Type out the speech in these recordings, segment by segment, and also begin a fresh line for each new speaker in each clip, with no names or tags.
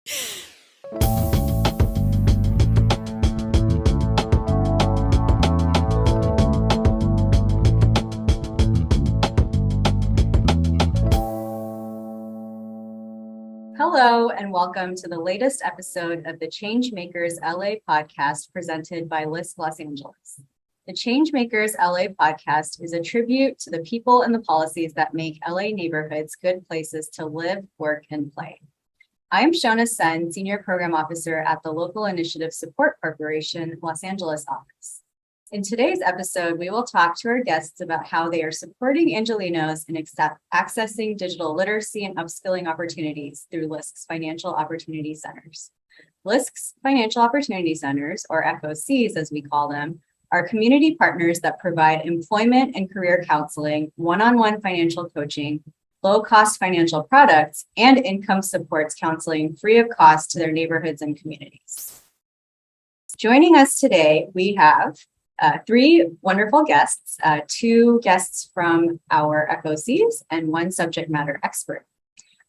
Hello, and welcome to the latest episode of the Changemakers LA podcast presented by LISC Los Angeles. The Changemakers LA podcast is a tribute to the people and the policies that make LA neighborhoods good places to live, work, and play. I'm Shona Sen, Senior Program Officer at the Local Initiative Support Corporation Los Angeles office. In today's episode, we will talk to our guests about how they are supporting Angelenos in accessing digital literacy and upskilling opportunities through LISC's Financial Opportunity Centers. LISC's Financial Opportunity Centers, or FOCs as we call them, are community partners that provide employment and career counseling, one-on-one financial coaching, low-cost financial products, and income supports counseling free of cost to their neighborhoods and communities. Joining us today, we have three wonderful guests, two guests from our FOCs and one subject matter expert.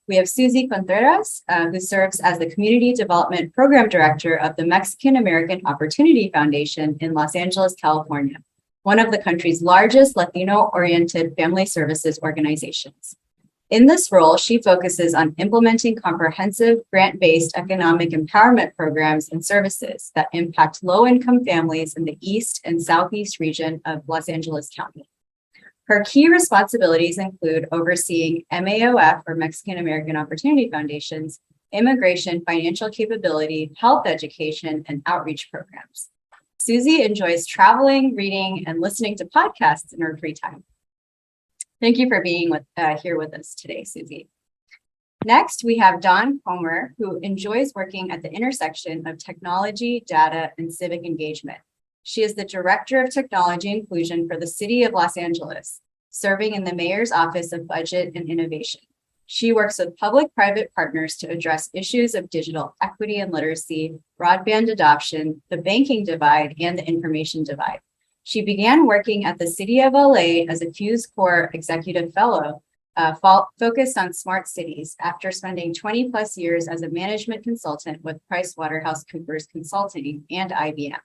We have Susy Contreras, who serves as the Community Development Program Director of the Mexican American Opportunity Foundation in Los Angeles, California, one of the country's largest Latino-oriented family services organizations. In this role, she focuses on implementing comprehensive grant-based economic empowerment programs and services that impact low-income families in the East and Southeast region of Los Angeles County. Her key responsibilities include overseeing MAOF, or Mexican American Opportunity Foundation's immigration, financial capability, health education, and outreach programs. Susy enjoys traveling, reading, and listening to podcasts in her free time. Thank you for being here with us today, Susy. Next, we have Dawn Comer, who enjoys working at the intersection of technology, data, and civic engagement. She is the Director of Technology Inclusion for the City of Los Angeles, serving in the Mayor's Office of Budget and Innovation. She works with public-private partners to address issues of digital equity and literacy, broadband adoption, the banking divide, and the information divide. She began working at the City of LA as a Fuse Corps Executive Fellow, focused on smart cities after spending 20 plus years as a management consultant with PricewaterhouseCoopers Consulting and IBM.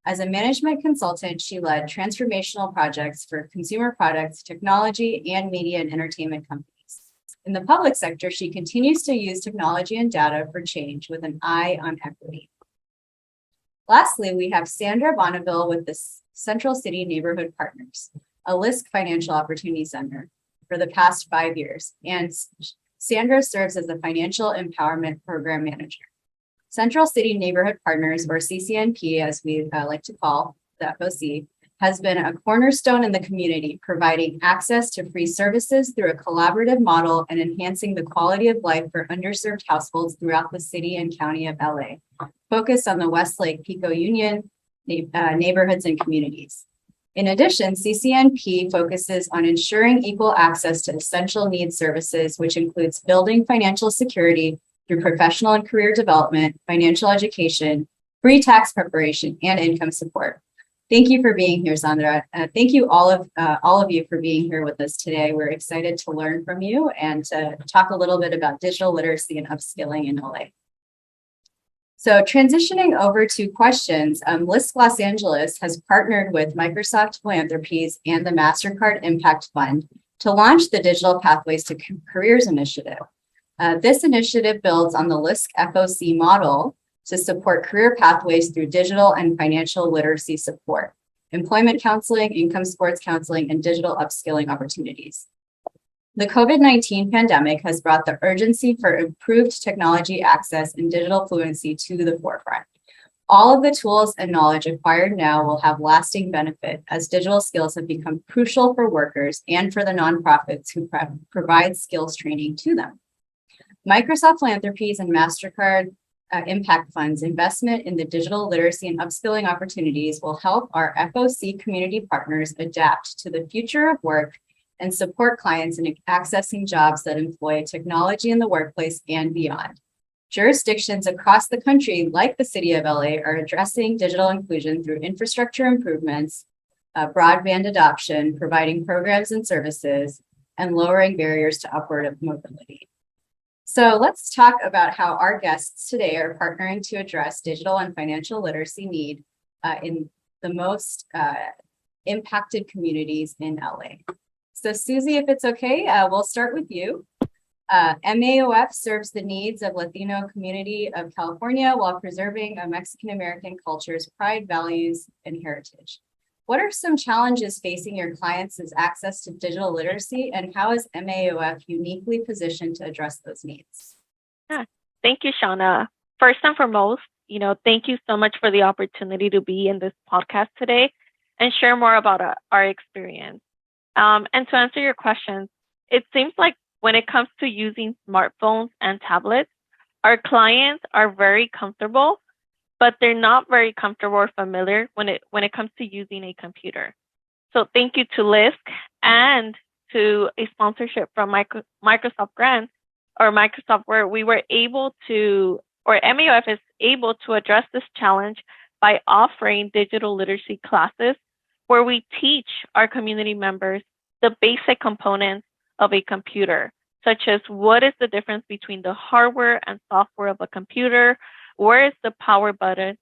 As a management consultant, she led transformational projects for consumer products, technology, and media and entertainment companies. In the public sector, she continues to use technology and data for change with an eye on equity. Lastly, we have Sandra Bonneville with the Central City Neighborhood Partners, a LISC Financial Opportunity Center for the past 5 years, and Sandra serves as the Financial Empowerment Program Manager. Central City Neighborhood Partners, or CCNP, as we like to call the FOC, has been a cornerstone in the community, providing access to free services through a collaborative model and enhancing the quality of life for underserved households throughout the city and county of LA, focused on the Westlake Pico Union neighborhoods and communities. In addition, CCNP focuses on ensuring equal access to essential needs services, which includes building financial security through professional and career development, financial education, free tax preparation, and income support. Thank you for being here, Sandra. Thank you all of you for being here with us today. We're excited to learn from you and to talk a little bit about digital literacy and upskilling in LA. So transitioning over to questions, LISC Los Angeles has partnered with Microsoft Philanthropies and the MasterCard Impact Fund to launch the Digital Pathways to Careers initiative. This initiative builds on the LISC FOC model to support career pathways through digital and financial literacy support, employment counseling, income supports counseling, and digital upskilling opportunities. The COVID-19 pandemic has brought the urgency for improved technology access and digital fluency to the forefront. All of the tools and knowledge acquired now will have lasting benefit as digital skills have become crucial for workers and for the nonprofits who provide skills training to them. Microsoft Philanthropies and MasterCard Impact Fund's investment in the digital literacy and upskilling opportunities will help our FOC community partners adapt to the future of work and support clients in accessing jobs that employ technology in the workplace and beyond. Jurisdictions across the country, like the City of LA, are addressing digital inclusion through infrastructure improvements, broadband adoption, providing programs and services, and lowering barriers to upward mobility. So let's talk about how our guests today are partnering to address digital and financial literacy need in the most impacted communities in LA. So Susy, if it's okay, we'll start with you. MAOF serves the needs of Latino community of California while preserving a Mexican-American culture's pride, values, and heritage. What are some challenges facing your clients as access to digital literacy, and how is MAOF uniquely positioned to address those needs?
Yeah, thank you, Shona. First and foremost, thank you so much for the opportunity to be in this podcast today and share more about our experience. And to answer your questions, it seems like when it comes to using smartphones and tablets, our clients are very comfortable, but they're not very comfortable or familiar when it comes to using a computer. So thank you to LISC and to a sponsorship from Microsoft Grant or Microsoft, where we were able to, or MAOF is able to address this challenge by offering digital literacy classes where we teach our community members the basic components of a computer, such as what is the difference between the hardware and software of a computer, where is the power button,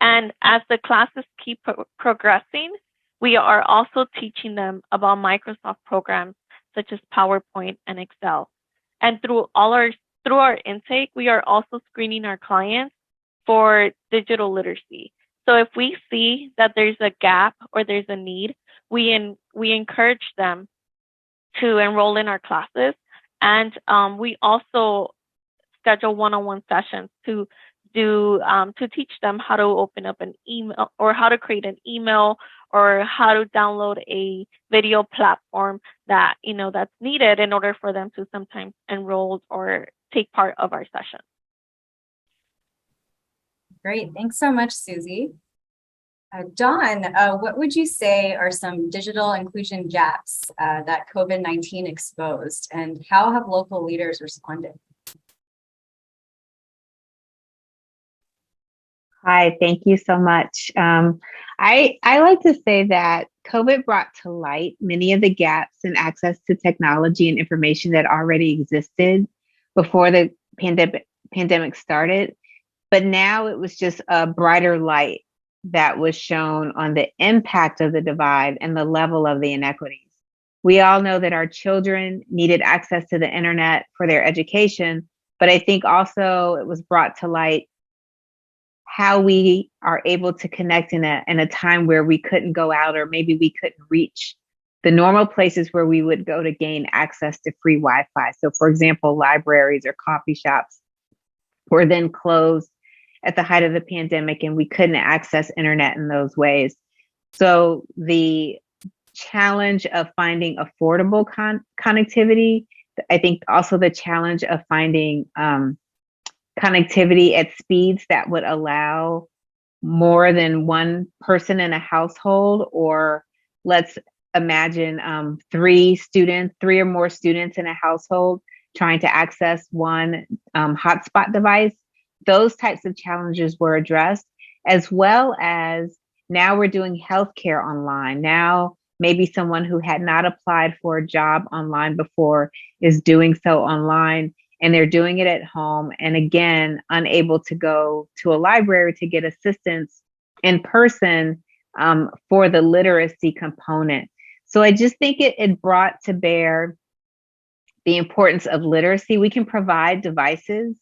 and as the classes keep progressing, we are also teaching them about Microsoft programs such as PowerPoint and Excel. And through our intake, we are also screening our clients for digital literacy. So if we see that there's a gap or there's a need, we encourage them to enroll in our classes. And we also schedule one-on-one sessions to teach them how to open up an email or how to create an email or how to download a video platform that, that's needed in order for them to sometimes enroll or take part of our session.
Great. Thanks so much, Susy. Dawn, what would you say are some digital inclusion gaps that COVID-19 exposed, and how have local leaders responded?
Hi, thank you so much. I like to say that COVID brought to light many of the gaps in access to technology and information that already existed before the pandemic started. But now it was just a brighter light that was shown on the impact of the divide and the level of the inequities. We all know that our children needed access to the internet for their education, but I think also it was brought to light how we are able to connect in a time where we couldn't go out, or maybe we couldn't reach the normal places where we would go to gain access to free Wi-Fi. So for example, libraries or coffee shops were then closed at the height of the pandemic, and we couldn't access internet in those ways. So the challenge of finding affordable connectivity, I think also the challenge of finding connectivity at speeds that would allow more than one person in a household, or let's imagine three or more students in a household trying to access one hotspot device. Those types of challenges were addressed, as well as now we're doing healthcare online. Now, maybe someone who had not applied for a job online before is doing so online, and they're doing it at home. And again, unable to go to a library to get assistance in person for the literacy component. So I just think it brought to bear the importance of literacy. We can provide devices,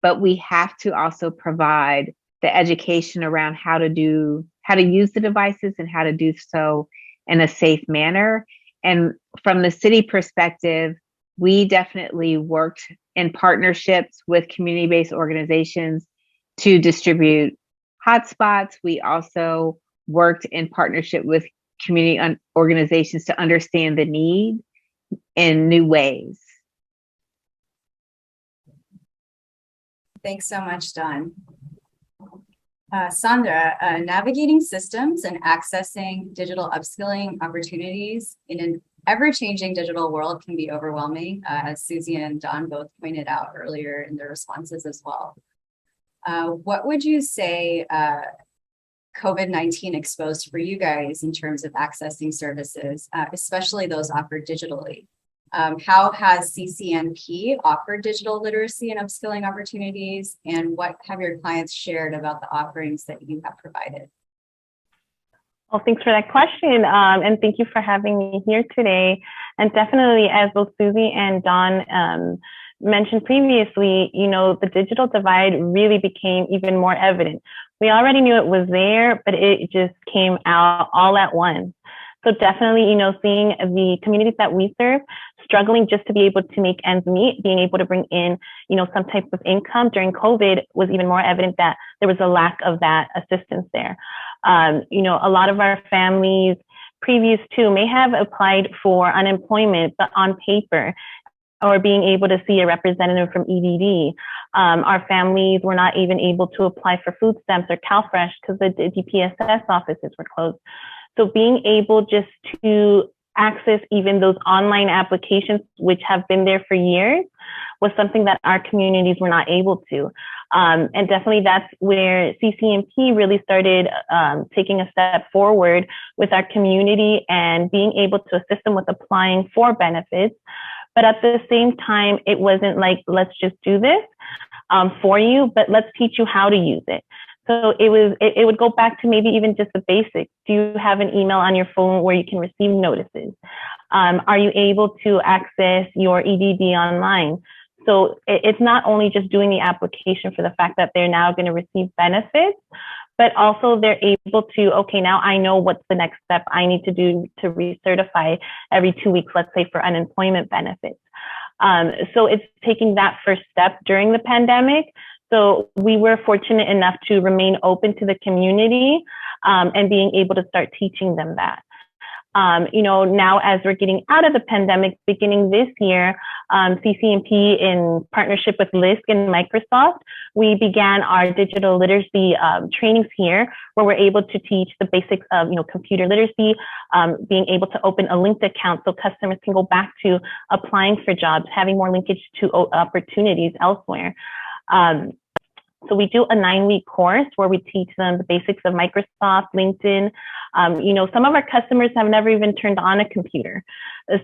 but we have to also provide the education around how to use the devices and how to do so in a safe manner. And from the city perspective, we definitely worked in partnerships with community-based organizations to distribute hotspots. We also worked in partnership with community organizations to understand the need in new ways.
Thanks so much, Dawn. Sandra, navigating systems and accessing digital upskilling opportunities in an ever-changing digital world can be overwhelming, as Susy and Dawn both pointed out earlier in their responses as well. What would you say COVID-19 exposed for you guys in terms of accessing services, especially those offered digitally? How has CCNP offered digital literacy and upskilling opportunities? And what have your clients shared about the offerings that you have provided?
Well, thanks for that question. And thank you for having me here today. And definitely, as both Susy and Dawn mentioned previously, the digital divide really became even more evident. We already knew it was there, but it just came out all at once. So definitely, seeing the communities that we serve struggling just to be able to make ends meet, being able to bring in, some type of income during COVID was even more evident that there was a lack of that assistance there. A lot of our families previous to may have applied for unemployment, but on paper, or being able to see a representative from EDD. Our families were not even able to apply for food stamps or CalFresh because the DPSS offices were closed. So being able just to access even those online applications, which have been there for years, was something that our communities were not able to. And definitely that's where CCNP really started taking a step forward with our community and being able to assist them with applying for benefits. But at the same time, it wasn't like, let's just do this for you, but let's teach you how to use it. So it would go back to maybe even just the basics. Do you have an email on your phone where you can receive notices? Are you able to access your EDD online? So it's not only just doing the application for the fact that they're now going to receive benefits, but also they're able to, okay, now I know what's the next step I need to do to recertify every 2 weeks, let's say for unemployment benefits. So it's taking that first step during the pandemic. So we were fortunate enough to remain open to the community and being able to start teaching them that. Now as we're getting out of the pandemic, beginning this year, CCNP in partnership with LISC and Microsoft, we began our digital literacy trainings here, where we're able to teach the basics of, computer literacy, being able to open a linked account so customers can go back to applying for jobs, having more linkage to opportunities elsewhere. So we do a 9-week course where we teach them the basics of Microsoft, LinkedIn. Some of our customers have never even turned on a computer.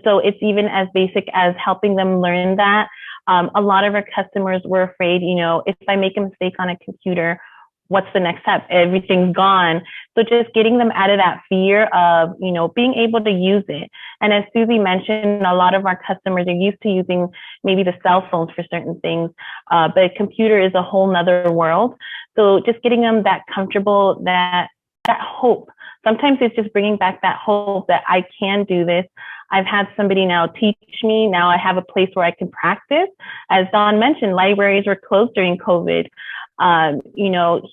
So it's even as basic as helping them learn that. A lot of our customers were afraid, if I make a mistake on a computer, what's the next step? Everything's gone. So just getting them out of that fear of, being able to use it. And as Susy mentioned, a lot of our customers are used to using maybe the cell phones for certain things, but a computer is a whole nother world. So just getting them that comfortable, that hope. Sometimes it's just bringing back that hope that I can do this. I've had somebody now teach me. Now I have a place where I can practice. As Dawn mentioned, libraries were closed during COVID.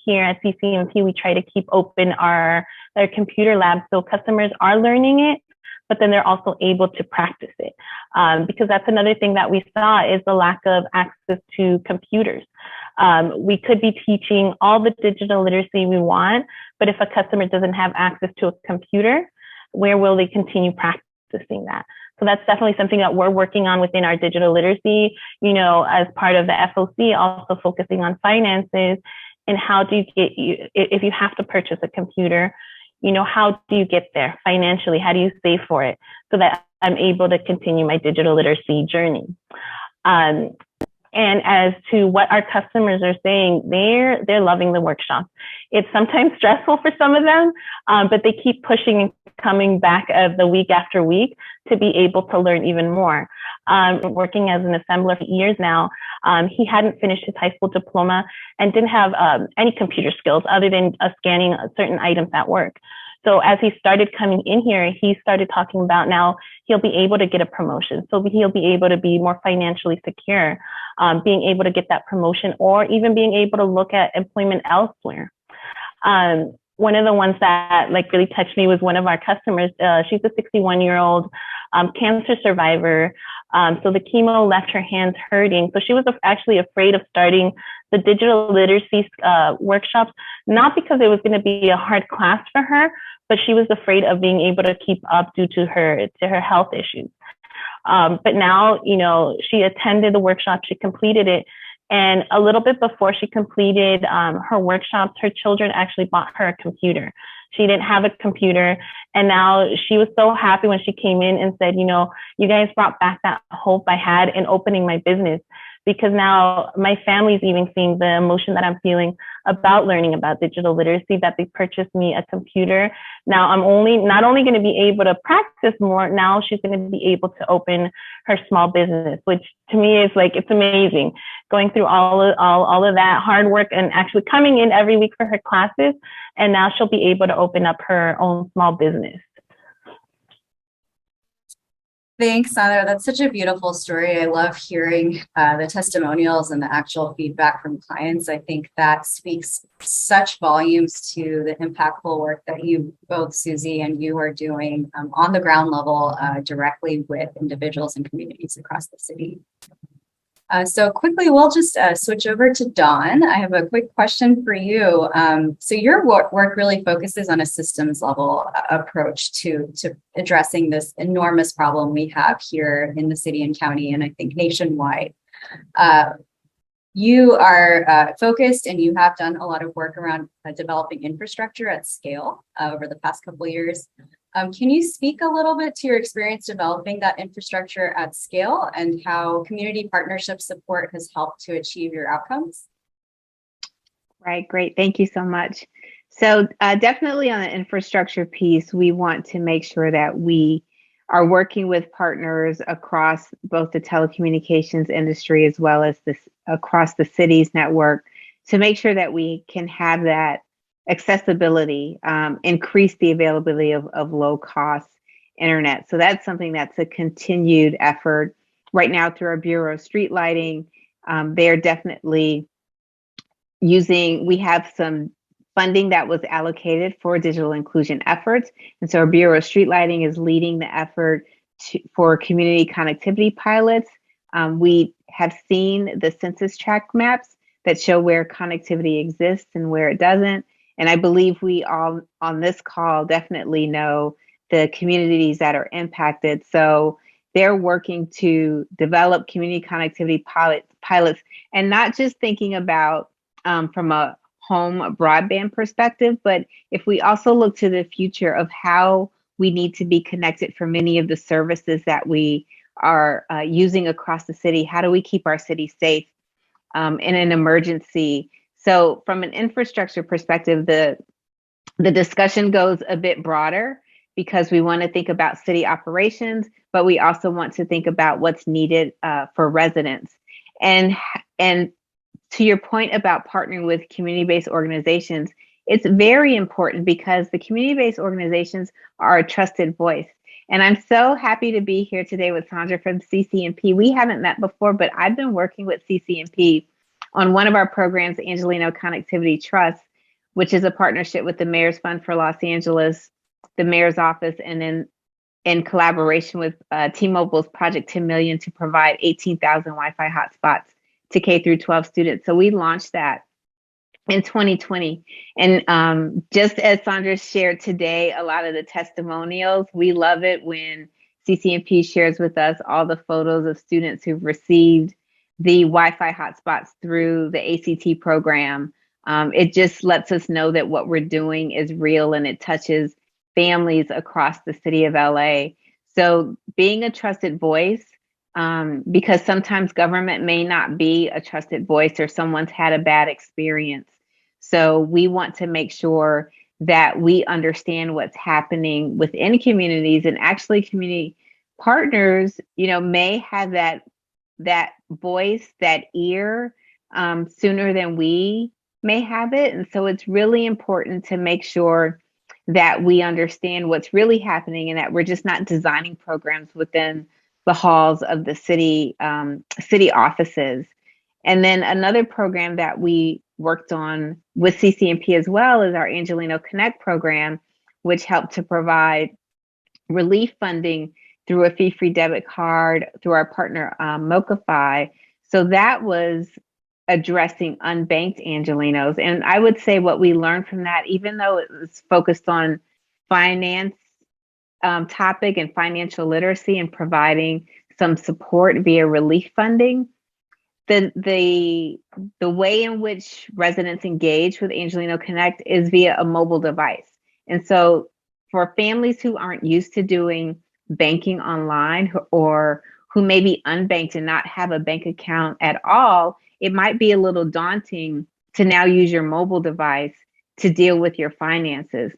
Here at CCNP, we try to keep open our computer labs so customers are learning it, but then they're also able to practice it. Because that's another thing that we saw is the lack of access to computers. We could be teaching all the digital literacy we want, but if a customer doesn't have access to a computer, where will they continue practicing that? So that's definitely something that we're working on within our digital literacy, as part of the FOC, also focusing on finances and how do you if you have to purchase a computer, how do you get there financially? How do you save for it so that I'm able to continue my digital literacy journey? And as to what our customers are saying, they're loving the workshop. It's sometimes stressful for some of them, but they keep pushing and coming back the week after week to be able to learn even more. Working as an assembler for years now, he hadn't finished his high school diploma and didn't have any computer skills other than scanning certain items at work. So as he started coming in here, he started talking about now he'll be able to get a promotion. So he'll be able to be more financially secure, being able to get that promotion or even being able to look at employment elsewhere. One of the ones that really touched me was one of our customers. She's a 61-year-old cancer survivor. So the chemo left her hands hurting. So she was actually afraid of starting the digital literacy workshops, not because it was going to be a hard class for her, but she was afraid of being able to keep up due to her health issues. But now, she attended the workshop, she completed it, And a little bit before she completed her workshops, her children actually bought her a computer. She didn't have a computer. And now she was so happy when she came in and said, you know, you guys brought back that hope I had in opening my business, because now my family's even seeing the emotion that I'm feeling about learning about digital literacy, that they purchased me a computer. Now I'm not only going to be able to practice more, now she's going to be able to open her small business, which to me is like, it's amazing going through all of that hard work and actually coming in every week for her classes. And now she'll be able to open up her own small business.
Thanks, Sandra. That's such a beautiful story. I love hearing the testimonials and the actual feedback from clients. I think that speaks such volumes to the impactful work that you, both Susy and you, are doing on the ground level directly with individuals and communities across the city. So quickly, we'll just switch over to Dawn. I have a quick question for you. So your work really focuses on a systems level approach to addressing this enormous problem we have here in the city and county, and I think nationwide. You are focused, and you have done a lot of work around developing infrastructure at scale over the past couple of years. Can you speak a little bit to your experience developing that infrastructure at scale and how community partnership support has helped to achieve your outcomes?
Right, great. Thank you so much. So definitely on the infrastructure piece, we want to make sure that we are working with partners across both the telecommunications industry as well as across the city's network to make sure that we can have that accessibility, increase the availability of low cost internet. So that's something that's a continued effort right now through our Bureau of Street Lighting. They're definitely we have some funding that was allocated for digital inclusion efforts. And so our Bureau of Street Lighting is leading the effort for community connectivity pilots. We have seen the census tract maps that show where connectivity exists and where it doesn't. And I believe we all on this call definitely know the communities that are impacted. So they're working to develop community connectivity pilots and not just thinking about from a home broadband perspective, but if we also look to the future of how we need to be connected for many of the services that we are using across the city, how do we keep our city safe in an emergency? So from an infrastructure perspective, the discussion goes a bit broader because we want to think about city operations, but we also want to think about what's needed for residents. And to your point about partnering with community-based organizations, it's very important because the community-based organizations are a trusted voice. And I'm so happy to be here today with Sandra from CCNP. We haven't met before, but I've been working with CCNP on one of our programs, Angelenos Connectivity Trust, which is a partnership with the Mayor's Fund for Los Angeles, the Mayor's Office, and in collaboration with T-Mobile's Project 10 Million to provide 18,000 Wi-Fi hotspots to K through 12 students. So we launched that in 2020. And just as Sandra shared today, a lot of the testimonials, we love it when CCNP shares with us all the photos of students who've received the Wi-Fi hotspots through the ACT program. It just lets us know that what we're doing is real and it touches families across the city of LA. So being a trusted voice, because sometimes government may not be a trusted voice or someone's had a bad experience. So we want to make sure that we understand what's happening within communities, and actually community partners, may have that voice, that ear, sooner than we may have it. And so it's really important to make sure that we understand what's really happening and that we're just not designing programs within the halls of the city offices. And then another program that we worked on with CCNP as well is our Angelenos Connect program, which helped to provide relief funding through a fee-free debit card through our partner Mocafy. So that was addressing unbanked Angelenos. And I would say what we learned from that, even though it was focused on finance topic and financial literacy and providing some support via relief funding, the way in which residents engage with Angeleno Connect is via a mobile device. And so for families who aren't used to doing banking online or who may be unbanked and not have a bank account at all, it might be a little daunting to now use your mobile device to deal with your finances.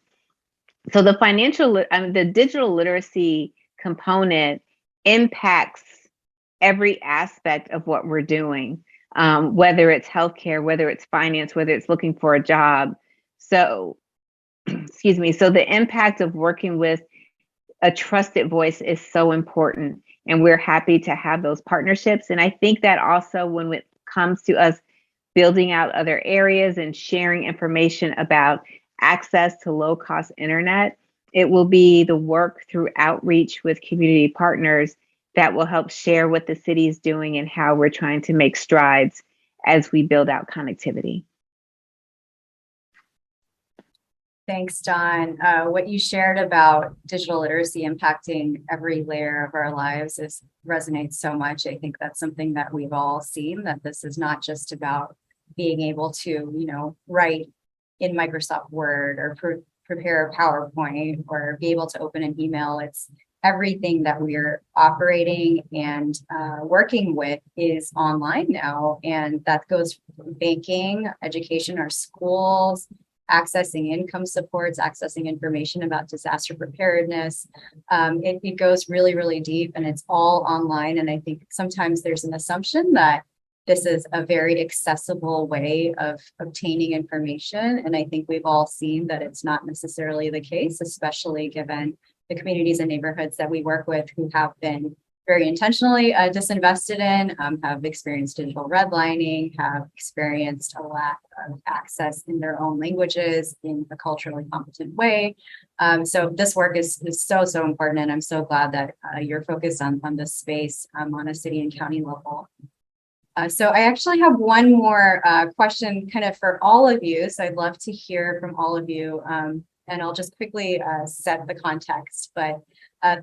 So the digital literacy component impacts every aspect of what we're doing, whether it's healthcare, whether it's finance, whether it's looking for a job. So, excuse me. So the impact of working with a trusted voice is so important, and we're happy to have those partnerships. And I think that also when it comes to us building out other areas and sharing information about access to low-cost internet, it will be the work through outreach with community partners that will help share what the city is doing and how we're trying to make strides as we build out connectivity.
Thanks, Dawn. What you shared about digital literacy impacting every layer of our lives resonates so much. I think that's something that we've all seen, that this is not just about being able to, write in Microsoft Word or prepare a PowerPoint or be able to open an email. It's everything that we're operating and working with is online now. And that goes from banking, education, our schools, accessing income supports, accessing information about disaster preparedness. It goes really, really deep, and it's all online. And I think sometimes there's an assumption that this is a very accessible way of obtaining information. And I think we've all seen that it's not necessarily the case, especially given the communities and neighborhoods that we work with who have been very intentionally disinvested in, have experienced digital redlining, have experienced a lack of access in their own languages in a culturally competent way. So this work is so, so important. And I'm so glad that you're focused on this space on a city and county level. So I actually have one more question kind of for all of you. So I'd love to hear from all of you. And I'll just quickly set the context. But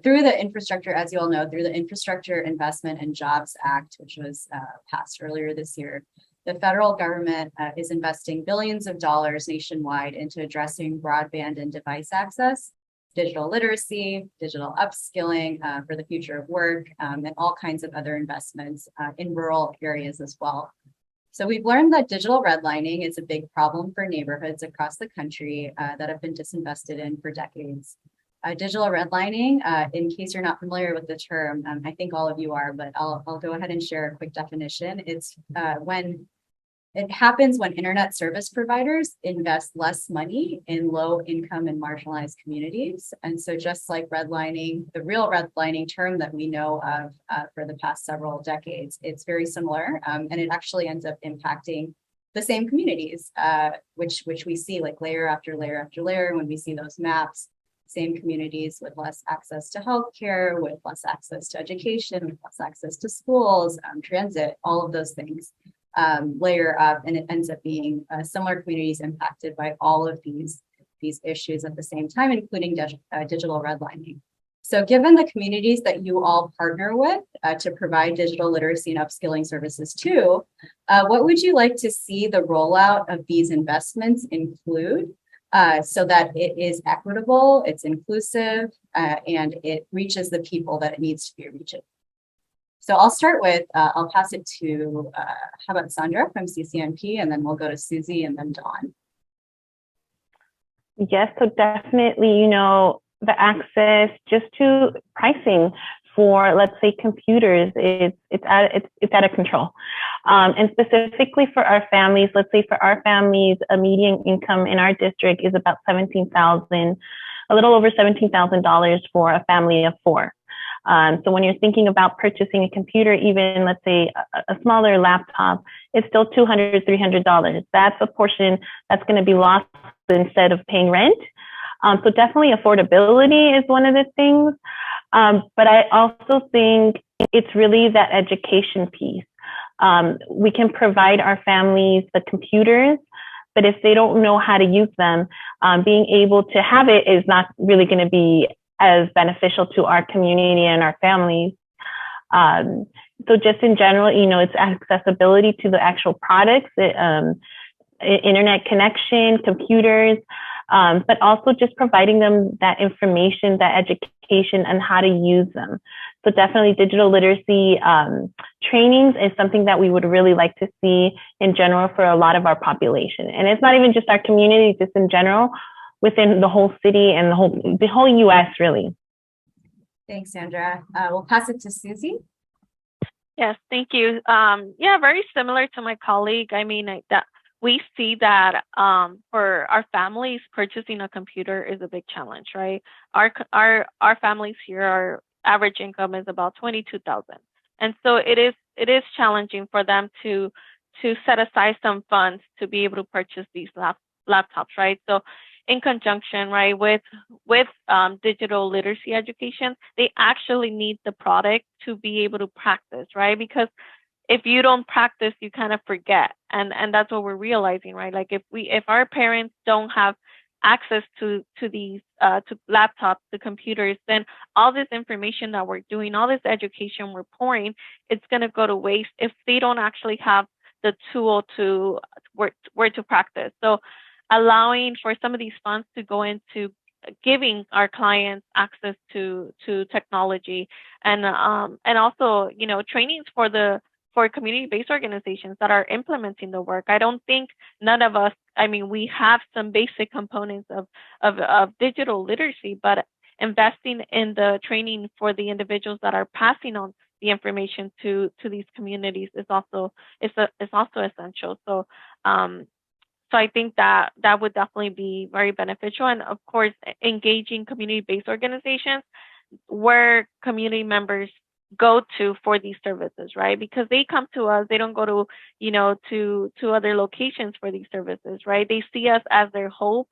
through the infrastructure, as you all know, through the Infrastructure Investment and Jobs Act, which was passed earlier this year, the federal government is investing billions of dollars nationwide into addressing broadband and device access, digital literacy, digital upskilling for the future of work, and all kinds of other investments in rural areas as well. So we've learned that digital redlining is a big problem for neighborhoods across the country that have been disinvested in for decades. Digital redlining, in case you're not familiar with the term, I think all of you are, but I'll go ahead and share a quick definition. It's when it happens when internet service providers invest less money in low income and marginalized communities. And so just like redlining, the real redlining term that we know of for the past several decades, it's very similar. And it actually ends up impacting the same communities, which we see like layer after layer after layer. When we see those maps, same communities with less access to healthcare, with less access to education, with less access to schools, transit, all of those things. Layer up, and it ends up being similar communities impacted by all of these issues at the same time, including digital redlining. So given the communities that you all partner with to provide digital literacy and upskilling services to, what would you like to see the rollout of these investments include so that it is equitable, it's inclusive, and it reaches the people that it needs to be reaching? So I'll start with, I'll pass it to, how about Sandra from CCNP, and then we'll go to Susy and then Dawn.
Yes, so definitely, the access just to pricing for, let's say, computers, it's out of control. And specifically for our families, let's say for our families, a median income in our district is about $17,000, a little over $17,000 for a family of 4. So when you're thinking about purchasing a computer, even let's say a smaller laptop, it's still $200, $300. That's a portion that's going to be lost instead of paying rent. So definitely affordability is one of the things. But I also think it's really that education piece. We can provide our families the computers, but if they don't know how to use them, being able to have it is not really going to be as beneficial to our community and our families. So just in general, it's accessibility to the actual products, internet connection, computers, but also just providing them that information, that education on how to use them. So definitely digital literacy trainings is something that we would really like to see in general for a lot of our population. And it's not even just our community, just in general within the whole city and the whole US really.
Thanks, Sandra. We'll pass it to Susy.
Yes, thank you. Yeah, very similar to my colleague. I mean, that we see that for our families, purchasing a computer is a big challenge, right? Our families here, our average income is about $22,000, and so it is challenging for them to set aside some funds to be able to purchase these laptops, right? So in conjunction, right, with digital literacy education, they actually need the product to be able to practice, right? Because if you don't practice, you kind of forget, and that's what we're realizing, right? Like if our parents don't have access to these to laptops, to computers, then all this information that we're doing, all this education we're pouring, it's going to go to waste if they don't actually have the tool to where to practice. So allowing for some of these funds to go into giving our clients access to technology, and also trainings for community-based organizations that are implementing the work. I don't think none of us, I mean, we have some basic components of digital literacy, but investing in the training for the individuals that are passing on the information to these communities is also essential. So I think that would definitely be very beneficial. And of course, engaging community-based organizations where community members go to for these services, right? Because they come to us, they don't go to, to other locations for these services, right? They see us as their hope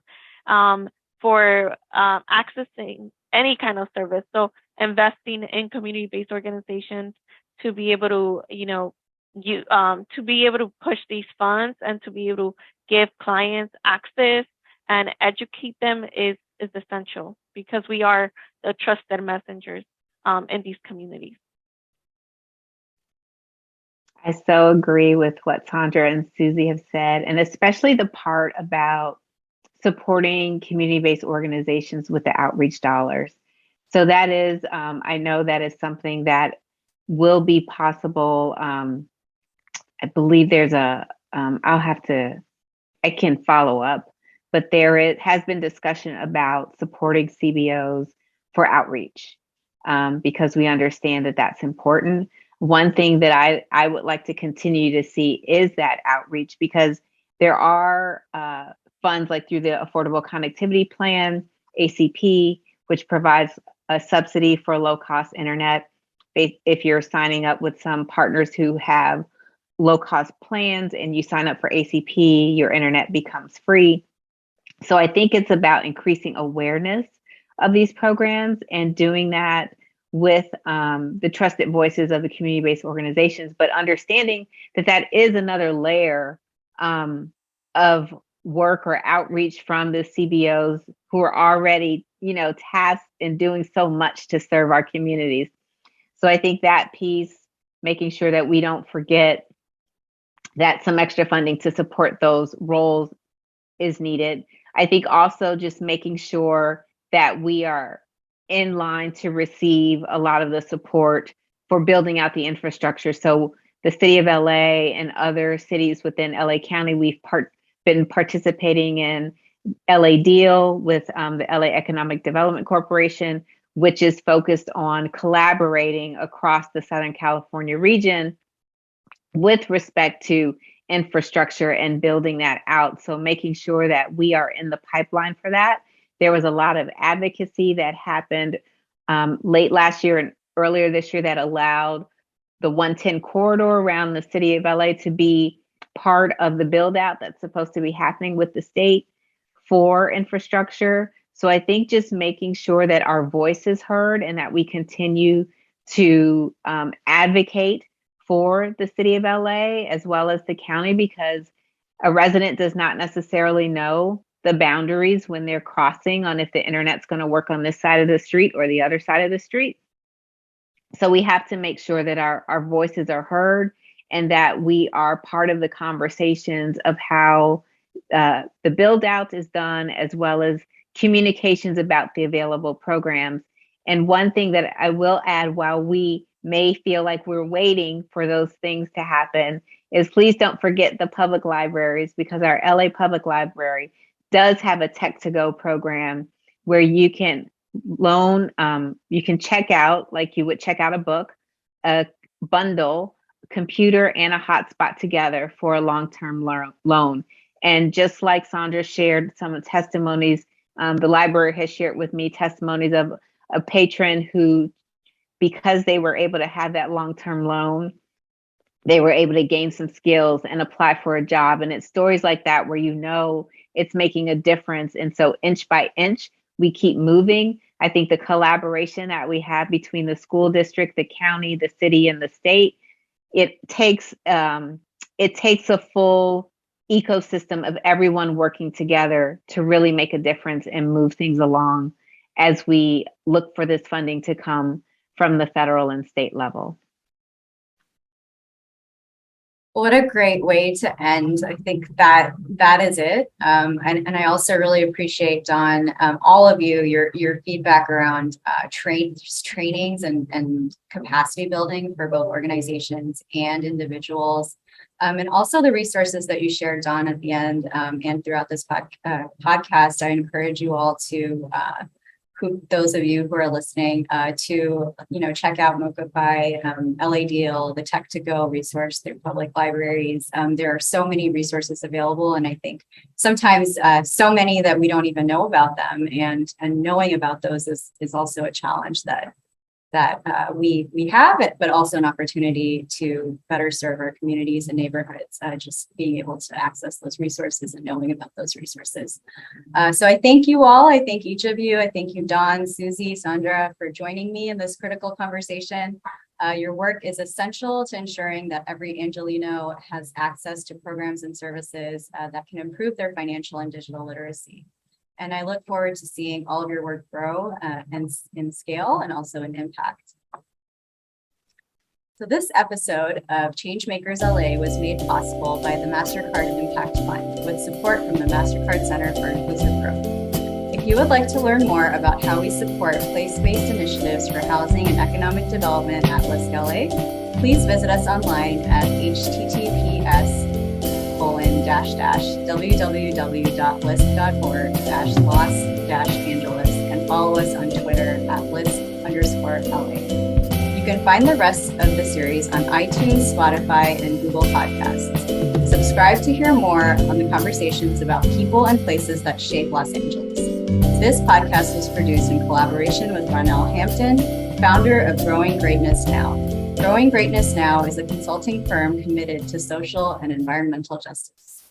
for accessing any kind of service. So investing in community-based organizations to be able to, to be able to push these funds and to be able to give clients access and educate them is essential, because we are the trusted messengers in these communities.
I so agree with what Sandra and Susy have said, and especially the part about supporting community-based organizations with the outreach dollars. So that is, I know that is something that will be possible. I believe there's I can follow up, but has been discussion about supporting CBOs for outreach, because we understand that that's important. One thing that I would like to continue to see is that outreach, because there are funds like through the Affordable Connectivity Plan, ACP, which provides a subsidy for low cost internet. If you're signing up with some partners who have low cost plans and you sign up for ACP, your internet becomes free. So I think it's about increasing awareness of these programs and doing that with the trusted voices of the community-based organizations, but understanding that is another layer of work or outreach from the CBOs who are already, tasked in doing so much to serve our communities. So I think that piece, making sure that we don't forget that some extra funding to support those roles is needed. I think also just making sure that we are in line to receive a lot of the support for building out the infrastructure. So the city of LA and other cities within LA County, we've been participating in LA Deal with the LA Economic Development Corporation, which is focused on collaborating across the Southern California region with respect to infrastructure and building that out. So making sure that we are in the pipeline for that. There was a lot of advocacy that happened late last year and earlier this year that allowed the 110 corridor around the city of LA to be part of the build out that's supposed to be happening with the state for infrastructure. So I think just making sure that our voice is heard and that we continue to advocate for the city of LA as well as the county, because a resident does not necessarily know the boundaries when they're crossing on if the internet's going to work on this side of the street or the other side of the street. So we have to make sure that our voices are heard and that we are part of the conversations of how the build out is done, as well as communications about the available programs. And one thing that I will add, while we may feel like we're waiting for those things to happen, is please don't forget the public libraries, because our LA Public Library does have a Tech to Go program where you can loan, you can check out, like you would check out a book, a bundle, computer, and a hotspot together for a long-term loan. And just like Sandra shared some of the testimonies, the library has shared with me testimonies of a patron who, because they were able to have that long-term loan, they were able to gain some skills and apply for a job. And it's stories like that where you know it's making a difference. And so inch by inch, we keep moving. I think the collaboration that we have between the school district, the county, the city, and the state, it takes a full ecosystem of everyone working together to really make a difference and move things along as we look for this funding to come from the federal and state level.
What a great way to end. I think that is it. And I also really appreciate, Dawn, all of you, your feedback around trainings and capacity building for both organizations and individuals. And also the resources that you shared, Dawn, at the end and throughout this podcast. I encourage you all to, those of you who are listening, to check out Mocafy, LA Deal, the Tech to Go resource through public libraries. There are so many resources available, and I think sometimes so many that we don't even know about them. And knowing about those is also a challenge that we have it, but also an opportunity to better serve our communities and neighborhoods, just being able to access those resources and knowing about those resources. So I thank you all. I thank each of you. I thank you, Dawn, Susy, Sandra, for joining me in this critical conversation. Your work is essential to ensuring that every Angeleno has access to programs and services that can improve their financial and digital literacy. And I look forward to seeing all of your work grow and in scale and also in impact. So this episode of Changemakers LA was made possible by the MasterCard Impact Fund with support from the MasterCard Center for Inclusive Growth. If you would like to learn more about how we support place-based initiatives for housing and economic development at LISC LA, please visit us online at https://www.lisc.org/Los-Angeles and follow us on Twitter at LISC_LA. You can find the rest of the series on iTunes, Spotify, and Google Podcasts. Subscribe to hear more on the conversations about people and places that shape Los Angeles. This podcast was produced in collaboration with Ronell Hampton, founder of Growing Greatness Now. Growing Greatness Now is a consulting firm committed to social and environmental justice.